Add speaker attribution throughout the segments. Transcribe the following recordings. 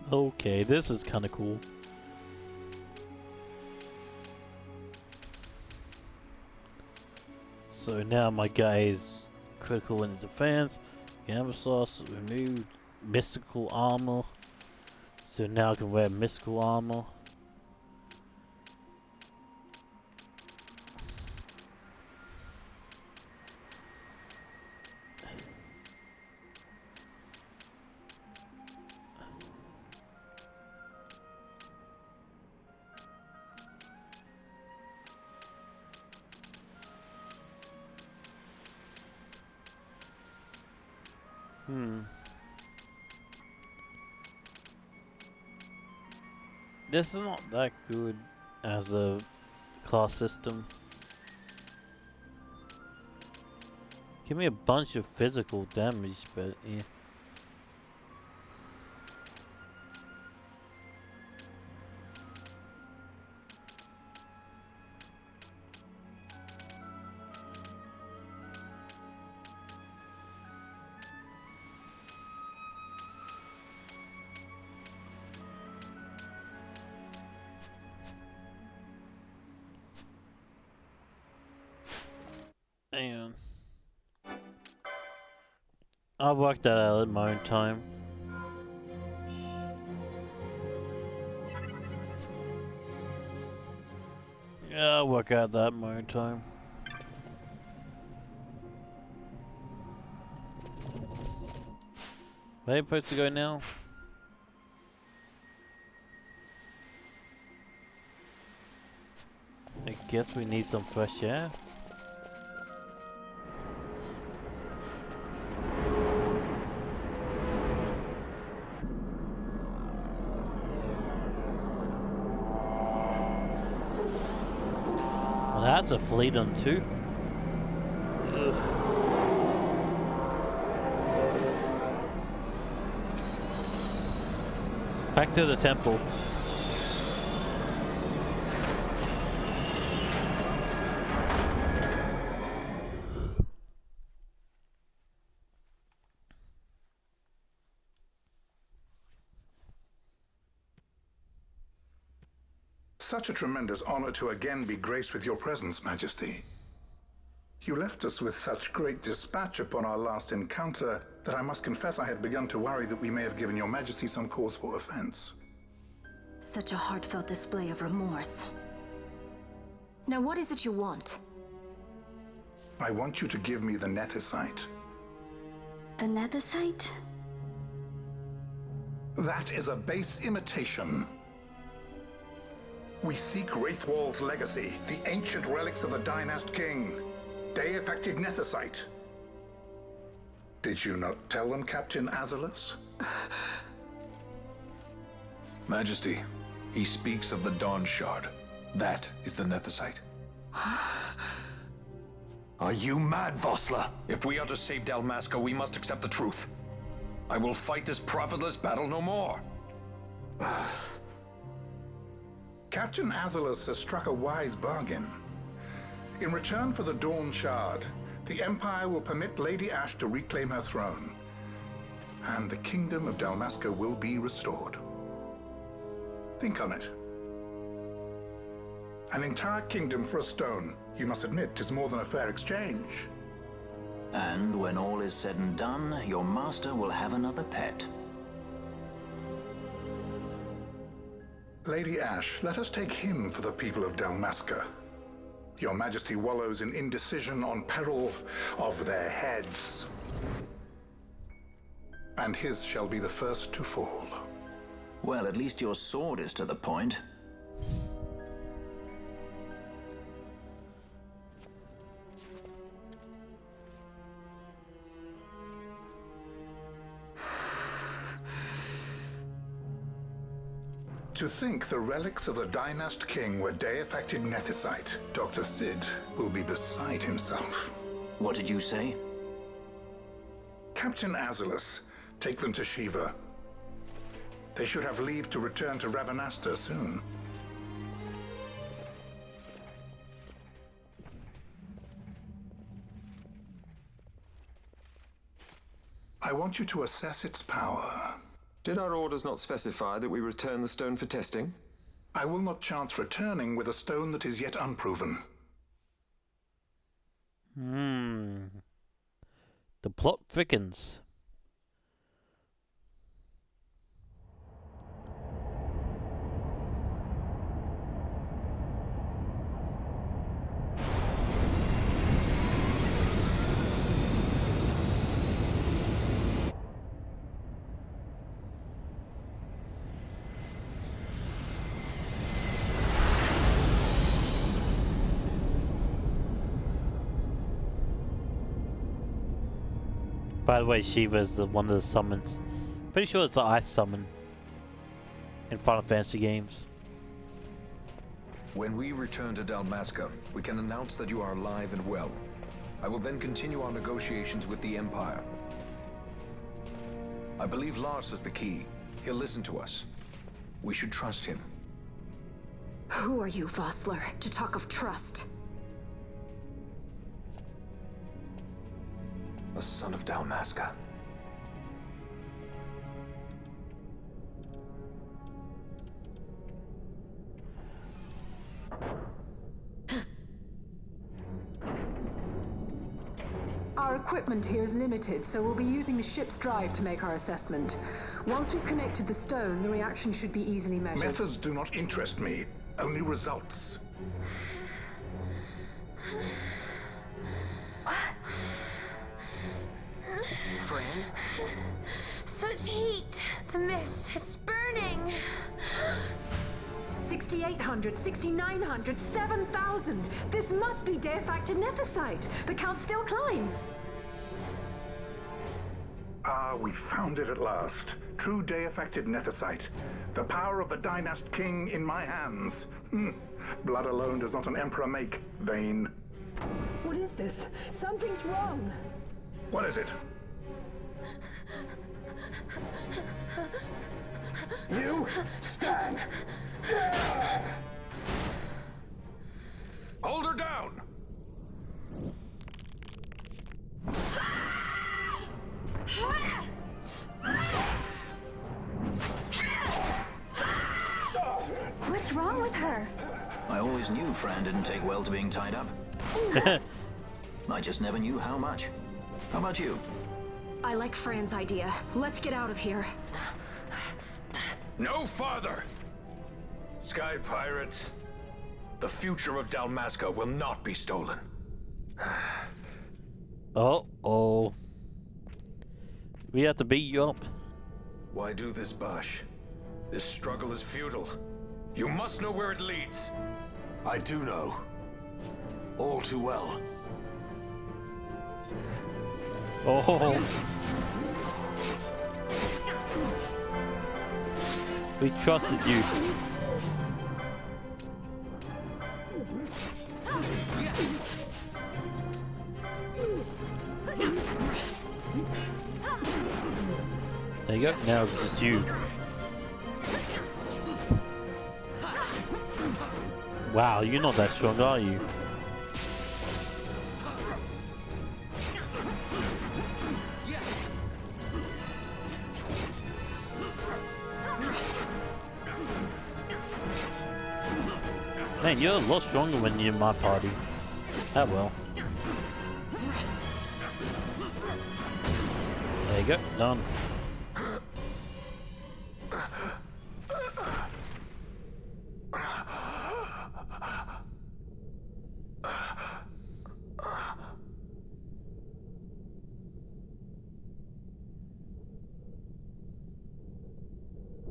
Speaker 1: Okay, this is kind of cool. So now my guy is critical in defense. Gamma sauce removed mystical armor. So now I can wear mystical armor. This is not that good as a class system. Give me a bunch of physical damage, but yeah. And I'll work that out at my own time. Yeah, I'll work out that at my own time. Where are you supposed to go now? I guess we need some fresh air. Well, that's a fleet on two. Ugh. Back to the temple.
Speaker 2: Such a tremendous honor to again be graced with your presence, Majesty. You left us with such great dispatch upon our last encounter that I must confess I had begun to worry that we may have given your Majesty some cause for offense.
Speaker 3: Such a heartfelt display of remorse. Now what is it you want?
Speaker 2: I want you to give me the Nethicite.
Speaker 3: The Nethicite?
Speaker 2: That is a base imitation. We seek Wraithwall's legacy, the ancient relics of the Dynast King. Day-affected Nethicite. Did you not tell them, Captain Azalus?
Speaker 4: Majesty, he speaks of the Dawn Shard. That is the Nethicite.
Speaker 5: Are you mad, Vossler?
Speaker 4: If we are to save Dalmasca, we must accept the truth. I will fight this profitless battle no more.
Speaker 2: Captain Azalus has struck a wise bargain. In return for the Dawn Shard, the Empire will permit Lady Ash to reclaim her throne, and the Kingdom of Dalmasca will be restored. Think on it. An entire kingdom for a stone. You must admit, 'tis more than a fair exchange.
Speaker 5: And when all is said and done, your master will have another pet.
Speaker 2: Lady Ash, let us take him for the people of Dalmasca. Your Majesty wallows in indecision on peril of their heads. And his shall be the first to fall.
Speaker 5: Well, at least your sword is to the point.
Speaker 2: To think the relics of the Dynast King were day-affected Nethicite, Dr. Sid will be beside himself.
Speaker 5: What did you say?
Speaker 2: Captain Azalus, take them to Shiva. They should have leave to return to Rabanastre soon. I want you to assess its power.
Speaker 6: Did our orders not specify that we return the stone for testing?
Speaker 2: I will not chance returning with a stone that is yet unproven.
Speaker 1: The plot thickens. By the way, Shiva's one of the summons. Pretty sure it's the ice summon in Final Fantasy games.
Speaker 4: When we return to Dalmasca, we can announce that you are alive and well. I will then continue our negotiations with the Empire. I believe Lars has the key. He'll listen to us. We should trust him.
Speaker 3: Who are you, Vossler, to talk of trust?
Speaker 4: A son of Dalmasca.
Speaker 7: Our equipment here is limited, so we'll be using the ship's drive to make our assessment. Once we've connected the stone, the reaction should be easily measured.
Speaker 2: Methods do not interest me, only results.
Speaker 8: Friend? Such heat! The mist, it's burning!
Speaker 7: 6,800, 6,900, 7,000! This must be de-factor nethicite! The count still climbs!
Speaker 2: Ah, we found it at last. True day-affected nethicite. The power of the Dynast King in my hands. Blood alone does not an emperor make, vain.
Speaker 7: What is this? Something's wrong!
Speaker 2: What is it? You stand.
Speaker 4: Hold her down!
Speaker 8: What's wrong with her?
Speaker 5: I always knew Fran didn't take well to being tied up. I just never knew how much. How about you?
Speaker 3: I like Fran's idea. Let's get out of here.
Speaker 4: No farther! Sky Pirates, the future of Dalmasca will not be stolen.
Speaker 1: Uh-oh. We have to beat you up.
Speaker 4: Why do this, Bash? This struggle is futile. You must know where it leads.
Speaker 9: I do know. All too well.
Speaker 1: Oh. We trusted you. There you go. Now it's just you. Wow, you're not that strong, are you? Man, you're a lot stronger when you're in my party. Ah well. There you go, done.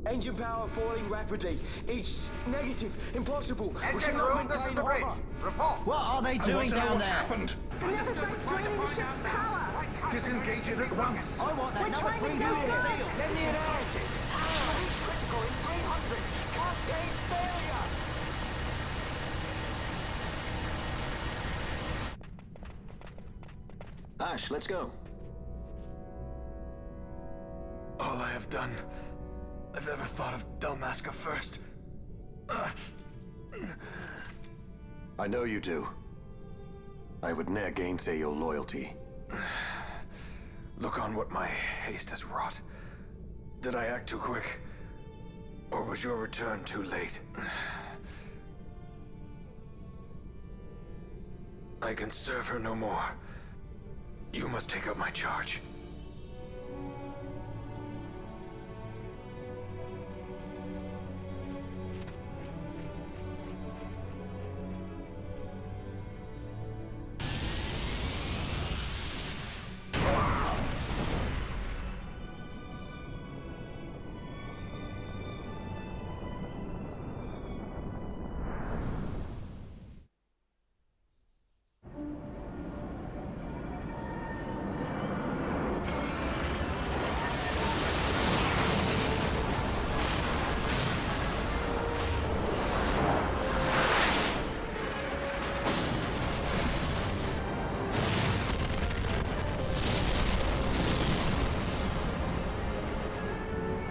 Speaker 10: Engine power falling rapidly. Each negative, impossible.
Speaker 11: Engine room, this is the bridge. Report.
Speaker 10: What are they doing down
Speaker 2: What's
Speaker 10: there?
Speaker 2: happened?
Speaker 7: The nethicite's draining the ship's power!
Speaker 2: Disengage it at once.
Speaker 10: I want that
Speaker 7: We're
Speaker 10: number
Speaker 7: trying to
Speaker 10: 3
Speaker 7: go
Speaker 10: unit
Speaker 7: good.
Speaker 10: sealed. Let me in out.
Speaker 11: Reach critical in 300. Cascade failure.
Speaker 5: Ash, let's go.
Speaker 4: All I have done, I've ever thought of Dalmasca first.
Speaker 9: I know you do. I would ne'er gainsay your loyalty.
Speaker 4: Look on what my haste has wrought. Did I act too quick? Or was your return too late? I can serve her no more. You must take up my charge.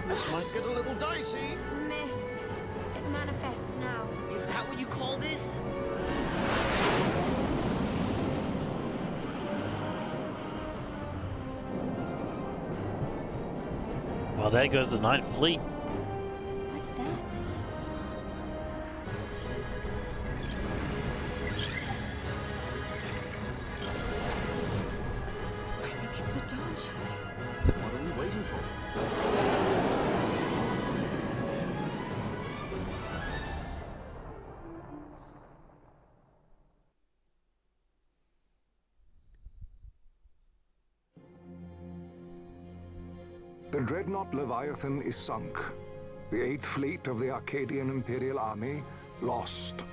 Speaker 10: This might get a little dicey.
Speaker 8: The mist. It manifests now.
Speaker 11: Is that what you call this?
Speaker 1: Well, there goes the Ninth Fleet.
Speaker 8: What's that? I think it's the Dawn Shard.
Speaker 10: What are we waiting for?
Speaker 12: The dreadnought Leviathan is sunk. The 8th Fleet of the Arcadian Imperial Army lost.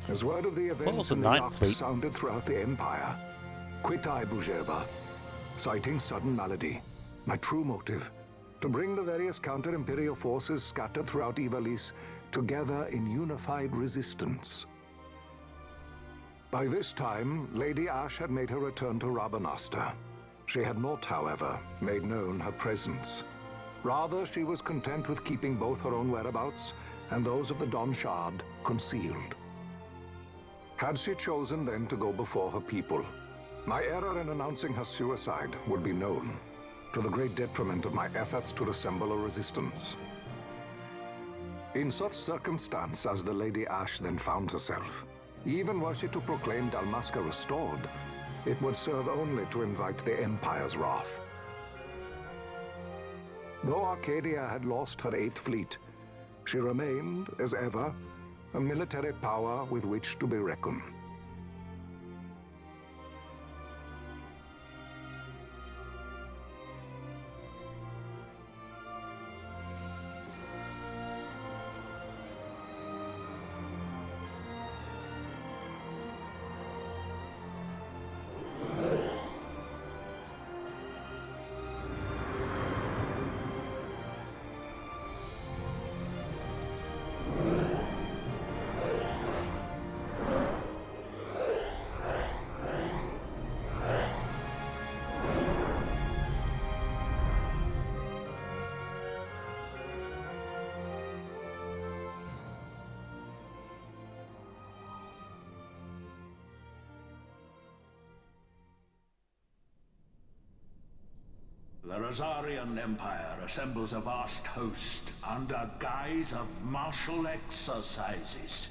Speaker 12: As word of the events in the yacht sounded throughout the Empire, quit I Bujeba, citing sudden malady. My true motive, to bring the various counter-imperial forces scattered throughout Ivalice together in unified resistance. By this time, Lady Ash had made her return to Rabanastre. She had not, however, made known her presence. Rather, she was content with keeping both her own whereabouts and those of the Dawn Shard concealed. Had she chosen then to go before her people, my error in announcing her suicide would be known, to the great detriment of my efforts to assemble a resistance. In such circumstance as the Lady Ash then found herself, even were she to proclaim Dalmasca restored, it would serve only to invite the Empire's wrath. Though Arcadia had lost her 8th Fleet, she remained, as ever, a military power with which to be reckoned.
Speaker 13: The Rosarian Empire assembles a vast host under guise of martial exercises.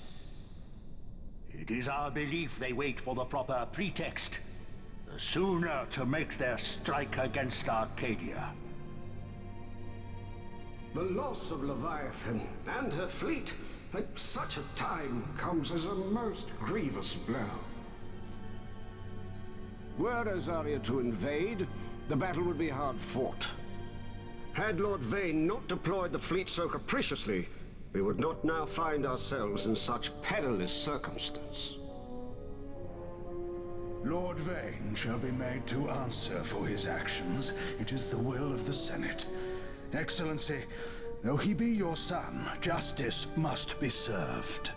Speaker 13: It is our belief they wait for the proper pretext, the sooner to make their strike against Arcadia.
Speaker 14: The loss of Leviathan and her fleet at such a time comes as a most grievous blow. Were Rosaria to invade, the battle would be hard fought. Had Lord Vane not deployed the fleet so capriciously, we would not now find ourselves in such perilous circumstance.
Speaker 13: Lord Vane shall be made to answer for his actions. It is the will of the Senate. Excellency, though he be your son, justice must be served.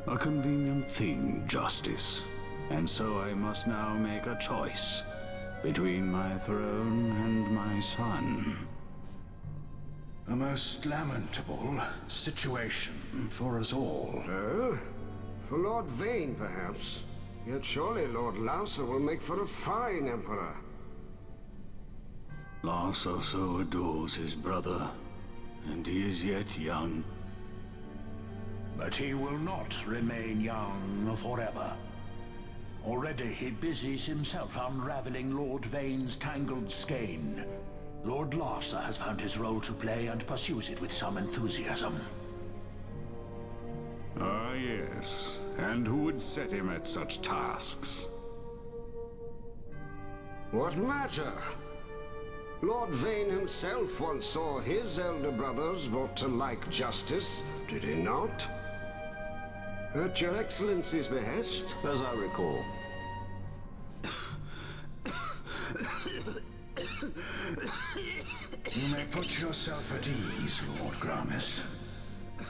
Speaker 15: A convenient thing, justice. And so I must now make a choice between my throne and my son.
Speaker 13: A most lamentable situation for us all.
Speaker 14: Oh? For Lord Vane, perhaps. Yet surely Lord Lancer will make for a fine emperor.
Speaker 15: Lars also adores his brother, and he is yet young.
Speaker 13: But he will not remain young forever. Already he busies himself unraveling Lord Vane's tangled skein. Lord Larsa has found his role to play and pursues it with some enthusiasm.
Speaker 15: Ah, yes. And who would set him at such tasks?
Speaker 14: What matter? Lord Vane himself once saw his elder brothers brought to like justice, did he not? At your Excellency's behest, as I recall.
Speaker 16: You may put yourself at ease, Lord Gramis.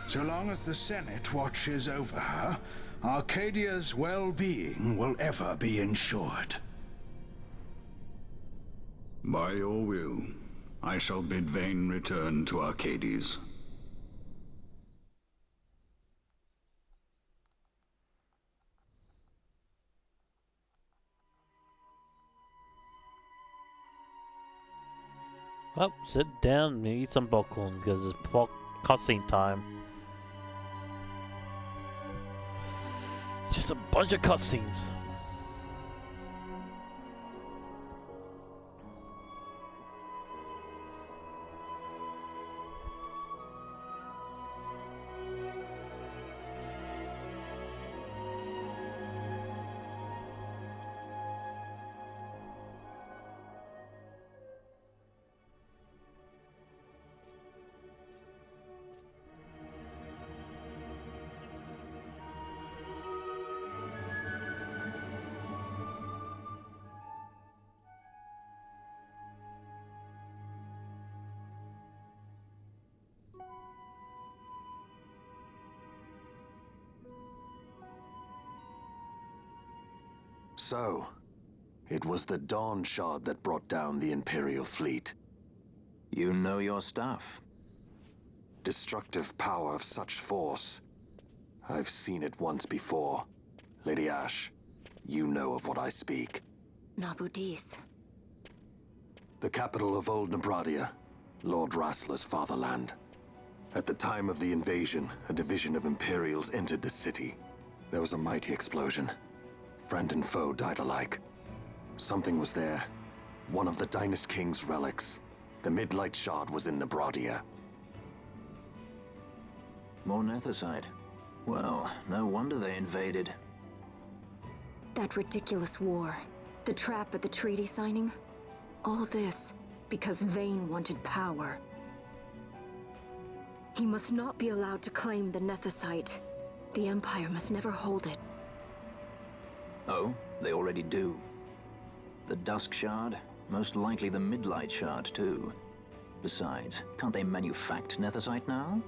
Speaker 16: So long as the Senate watches over her, Arcadia's well-being will ever be ensured.
Speaker 15: By your will, I shall bid Vane return to Arcades.
Speaker 1: Well, sit down and eat some popcorn because it's cutscene time. Just a bunch of cutscenes.
Speaker 9: So, it was the Dawn Shard that brought down the Imperial fleet.
Speaker 5: You know your stuff.
Speaker 9: Destructive power of such force. I've seen it once before. Lady Ash, you know of what I speak.
Speaker 3: Nabudis.
Speaker 9: The capital of Old Nebradia, Lord Rassler's fatherland. At the time of the invasion, a division of Imperials entered the city. There was a mighty explosion. Friend and foe died alike. Something was there. One of the Dynast King's relics. The Midlight Shard was in Nebradia.
Speaker 5: More Nethicite. Well, no wonder they invaded.
Speaker 3: That ridiculous war. The trap at the treaty signing. All this because Vane wanted power. He must not be allowed to claim the Nethicite. The Empire must never hold it.
Speaker 5: Oh, they already do. The Dusk Shard? Most likely the Midlight Shard, too. Besides, can't they manufacture Nethicite now?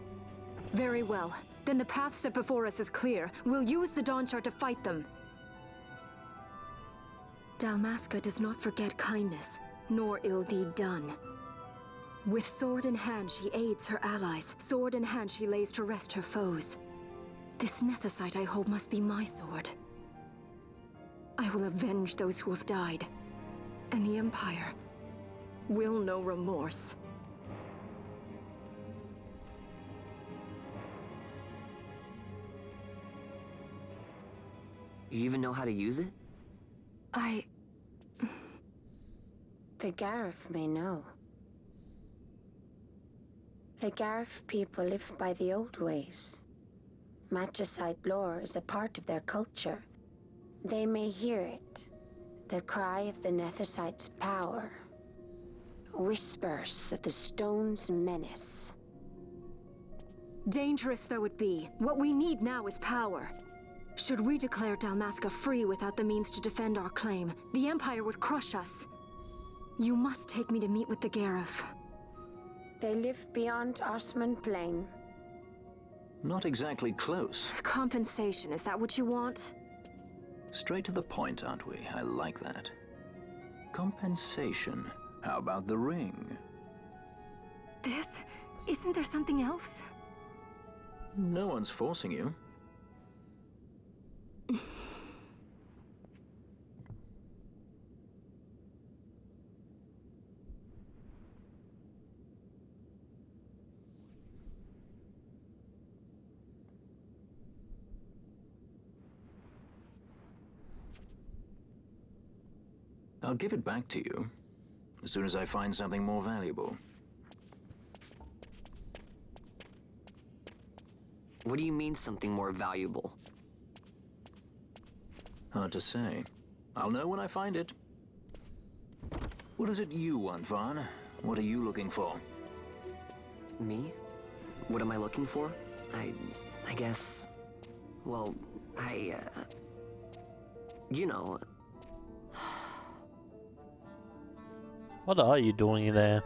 Speaker 3: Very well. Then the path set before us is clear. We'll use the Dawn Shard to fight them. Dalmasca does not forget kindness, nor ill deed done. With sword in hand, she aids her allies. Sword in hand, she lays to rest her foes. This Nethicite I hold must be my sword. I will avenge those who have died, and the Empire will know remorse.
Speaker 17: You even know how to use it?
Speaker 18: The Garif may know. The Garif people live by the old ways. Magicite lore is a part of their culture. They may hear it, the cry of the Nethicite's power. Whispers of the stone's menace.
Speaker 3: Dangerous though it be, what we need now is power. Should we declare Dalmasca free without the means to defend our claim, the Empire would crush us. You must take me to meet with the Garif.
Speaker 18: They live beyond Osman Plain.
Speaker 5: Not exactly close.
Speaker 3: Compensation, is that what you want?
Speaker 5: Straight to the point, aren't we? I like that. Compensation. How about the ring?
Speaker 3: This? Isn't there something else?
Speaker 5: No one's forcing you. I'll give it back to you as soon as I find something more valuable.
Speaker 17: What do you mean something more valuable?
Speaker 5: Hard to say. I'll know when I find it. What is it you want, Vaughn? What are you looking for?
Speaker 17: Me? What am I looking for? I guess... Well, you know...
Speaker 1: What are you doing there?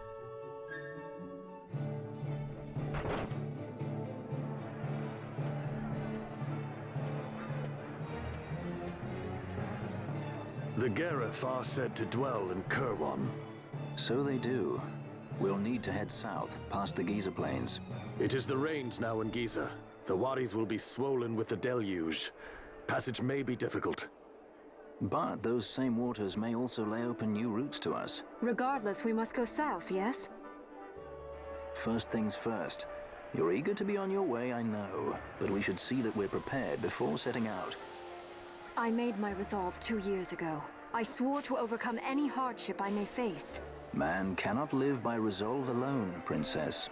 Speaker 9: The Gareth are said to dwell in Kirwan.
Speaker 5: So they do. We'll need to head south, past the Giza Plains.
Speaker 9: It is the rains now in Giza. The wadis will be swollen with the deluge. Passage may be difficult.
Speaker 5: But those same waters may also lay open new routes to us.
Speaker 3: Regardless, we must go south, yes?
Speaker 5: First things first. You're eager to be on your way, I know. But we should see that we're prepared before setting out.
Speaker 3: I made my resolve 2 years ago. I swore to overcome any hardship I may face.
Speaker 5: Man cannot live by resolve alone, Princess.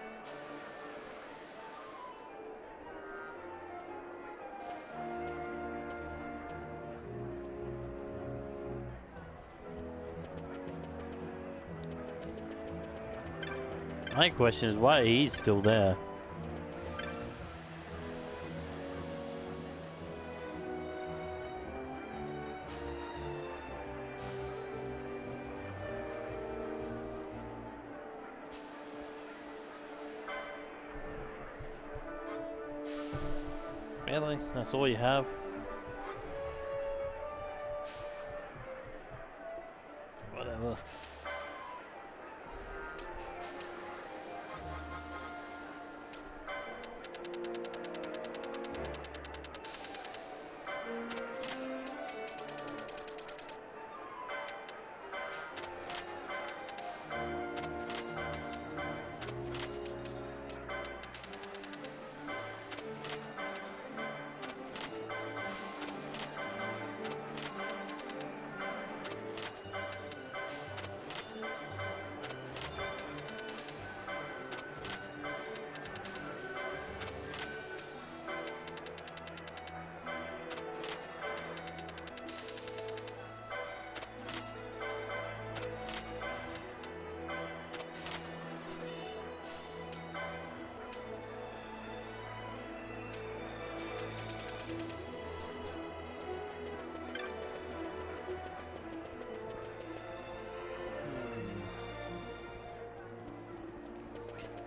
Speaker 1: My question is why he's still there. Really? That's all you have? Whatever.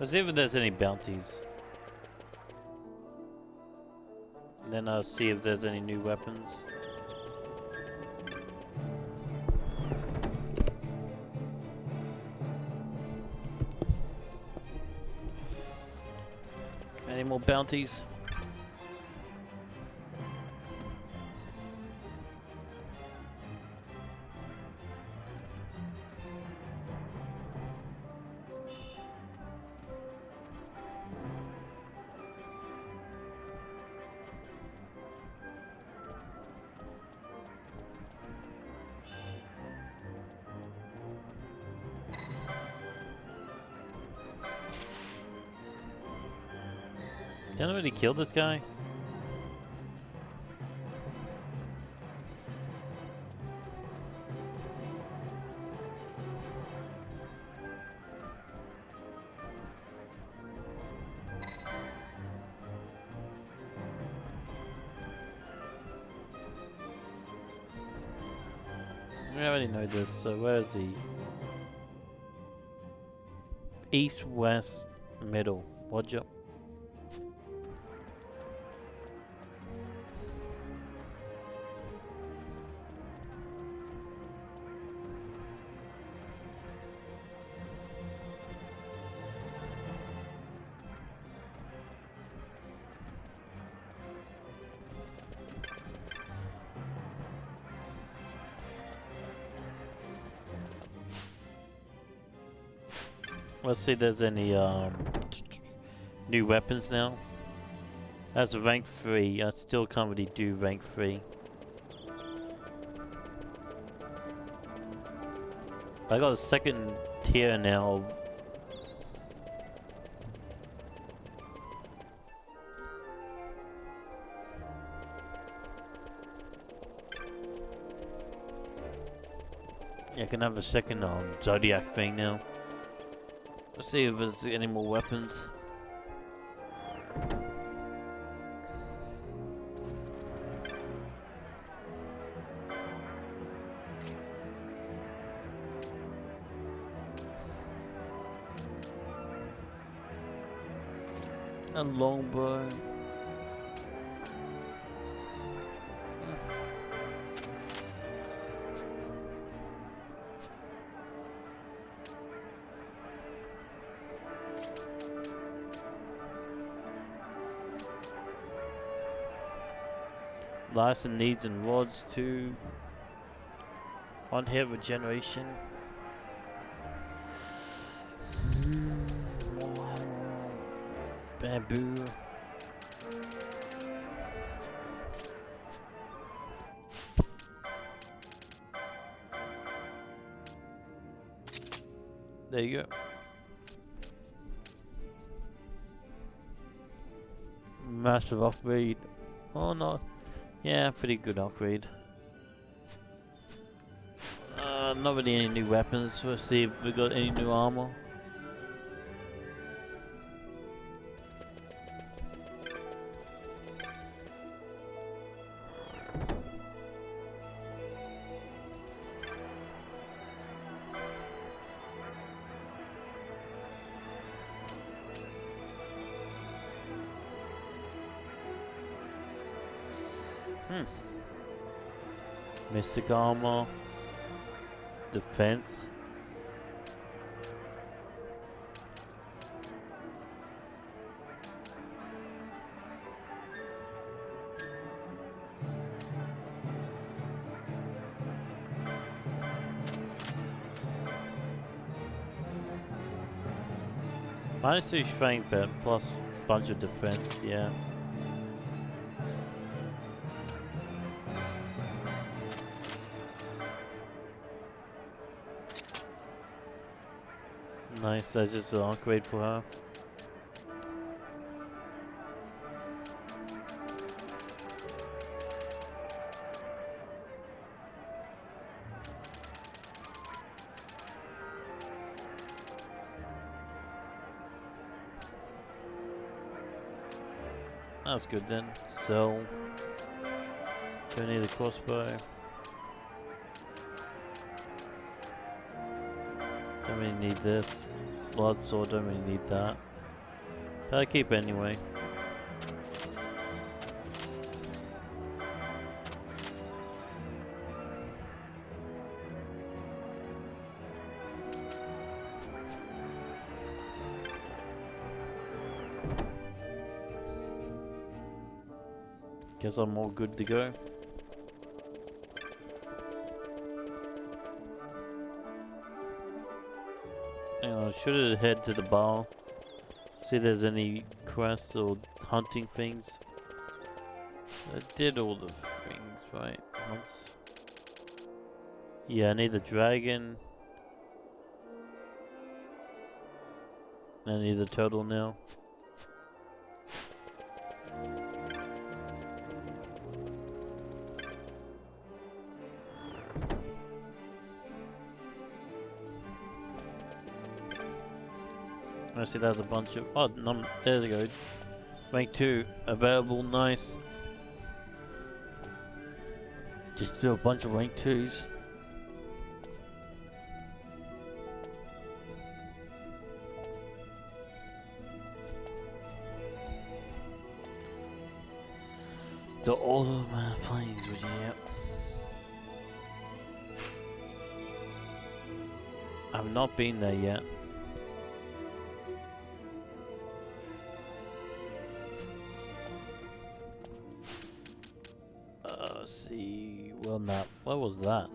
Speaker 1: Let's see if there's any bounties. Then I'll see if there's any new weapons. Any more bounties? Did anybody kill this guy? I already know this, so where is he? East, west, middle. Watch up. Let's see if there's any new weapons now. That's rank 3. I still can't really do rank 3. I got a second tier now. Yeah, I can have a second Zodiac thing now. Let's see if there's any more weapons. A longbow. Lice and needs and rods too. On here regeneration. Bamboo. There you go. Massive upgrade. Oh no. Yeah, pretty good upgrade. Not really any new weapons. Let's see if we got any new armor. Mystic armor. Defense. Minus 2 strength plus a bunch of defense, yeah. Nice, that's just an upgrade for her. That's good then. So, don't need a crossbow. Don't really need this. Blood sword, don't really need that. But I keep it anyway. Guess I'm all good to go. I should head to the bar. See if there's any quests or hunting things. I did all the things, right? Once. Yeah, I need the dragon. I need the turtle now. I see there's a bunch of... Oh, no, there we go. Rank 2 available, nice. Just do a bunch of rank 2s. The Ottoman planes, would you? Yep. I've not been there yet. See, well, map. What was that?